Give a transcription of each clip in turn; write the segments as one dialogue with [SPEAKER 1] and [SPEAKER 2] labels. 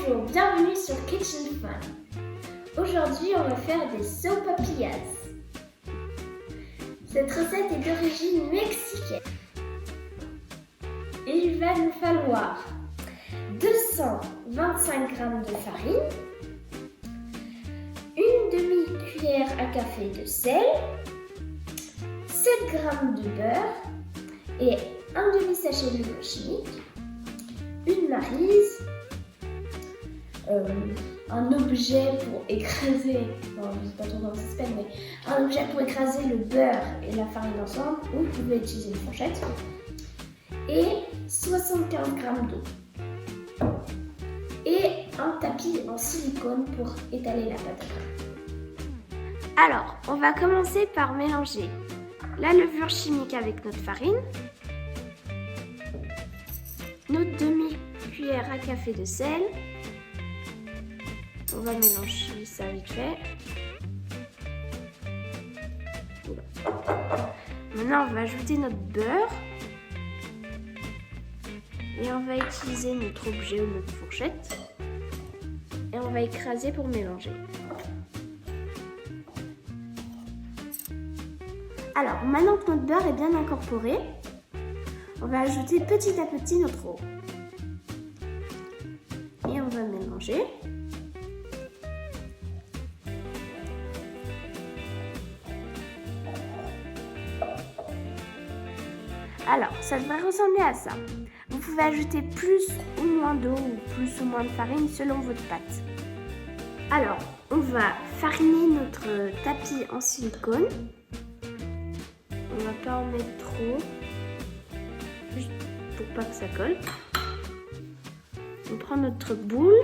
[SPEAKER 1] Bonjour, bienvenue sur Kitchen Fun. Aujourd'hui, on va faire des sopapillas. Cette recette est d'origine mexicaine. Il va nous falloir 225 g de farine, une demi-cuillère à café de sel, 7 g de beurre et un demi-sachet de beurre chimique, une maryse, un objet pour écraser, non, je ne sais pas trop comment ça s'appelle, mais un objet pour écraser le beurre et la farine ensemble, ou vous pouvez utiliser une fourchette, et 75 g d'eau. Et un tapis en silicone pour étaler la pâte à pain. Alors, on va commencer par mélanger la levure chimique avec notre farine, notre demi-cuillère à café de sel. On va mélanger ça vite fait. Maintenant, on va ajouter notre beurre. Et on va utiliser notre objet ou notre fourchette. Et on va écraser pour mélanger. Alors, maintenant que notre beurre est bien incorporé, on va ajouter petit à petit notre eau. Et on va mélanger. Alors, ça devrait ressembler à ça. Vous pouvez ajouter plus ou moins d'eau ou plus ou moins de farine selon votre pâte. Alors, on va fariner notre tapis en silicone. On va pas en mettre trop, juste pour pas que ça colle. On prend notre boule,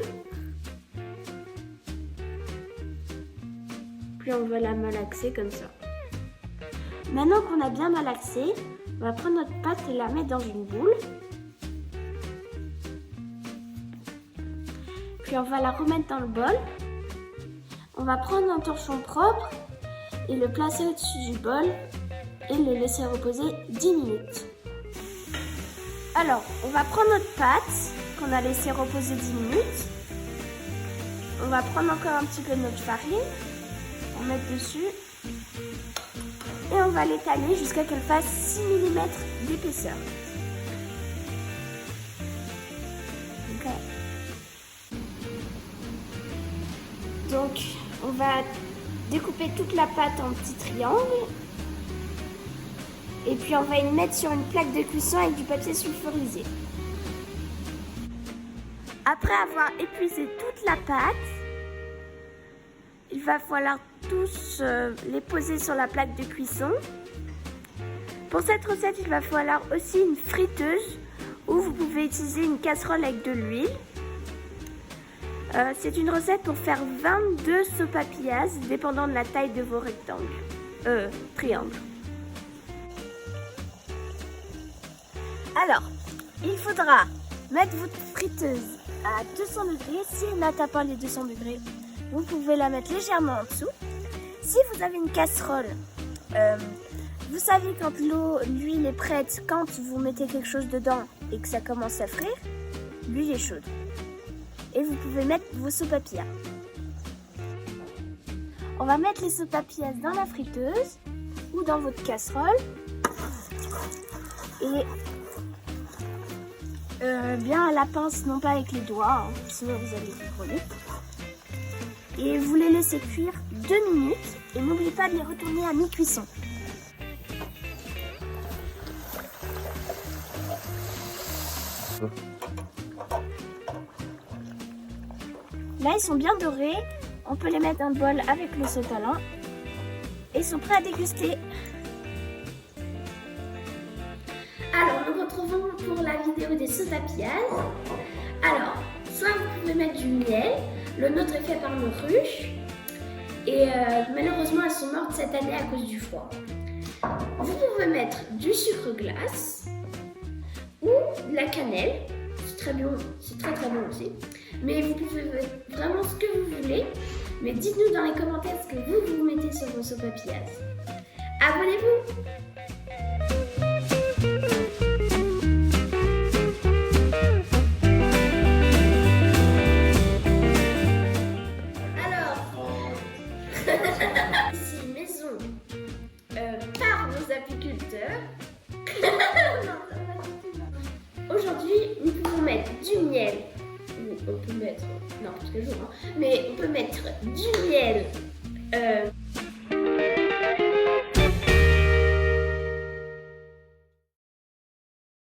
[SPEAKER 1] puis on va la malaxer comme ça. Maintenant qu'on a bien malaxé, on va prendre notre pâte et la mettre dans une boule. Puis on va la remettre dans le bol. On va prendre un torchon propre et le placer au-dessus du bol et le laisser reposer 10 minutes. Alors, on va prendre notre pâte qu'on a laissé reposer 10 minutes. On va prendre encore un petit peu de notre farine, on va mettre dessus. Et on va l'étaler jusqu'à qu'elle fasse 6 mm d'épaisseur. Okay. Donc, on va découper toute la pâte en petits triangles. Et puis, on va y mettre sur une plaque de cuisson avec du papier sulfurisé. Après avoir épuisé toute la pâte, il va falloir tous les poser sur la plaque de cuisson. Pour cette recette, il va falloir aussi une friteuse ou vous pouvez utiliser une casserole avec de l'huile. C'est une recette pour faire 22 sopapillas, dépendant de la taille de vos triangles. Alors, il faudra mettre votre friteuse à 200 degrés. Si elle n'atteint pas les 200 degrés, vous pouvez la mettre légèrement en dessous. Si vous avez une casserole, vous savez quand l'huile est prête, quand vous mettez quelque chose dedans et que ça commence à frire, l'huile est chaude. Et vous pouvez mettre vos sopapillas. On va mettre les sopapillas dans la friteuse ou dans votre casserole. Et bien à la pince, non pas avec les doigts, hein, sinon vous allez vous brûler. Et vous les laissez cuire 2 minutes et n'oubliez pas de les retourner à mi-cuisson. Là, ils sont bien dorés. On peut les mettre dans le bol avec le sopalin. Et ils sont prêts à déguster. Alors, nous retrouvons pour la vidéo des sopapillas. Alors, soit vous pouvez mettre du miel. Le nôtre est fait par nos ruches. Et malheureusement, elles sont mortes cette année à cause du froid. Vous pouvez mettre du sucre glace ou de la cannelle. C'est très bon, c'est très très bon aussi. Mais vous pouvez mettre vraiment ce que vous voulez. Mais dites-nous dans les commentaires ce que vous mettez sur vos sopapillas. Abonnez-vous! l'heure. Non, ça va pas du tout. Aujourd'hui, nous pouvons mettre du miel. Ou on peut mettre, non, tous les jours, hein. Mais on peut mettre du miel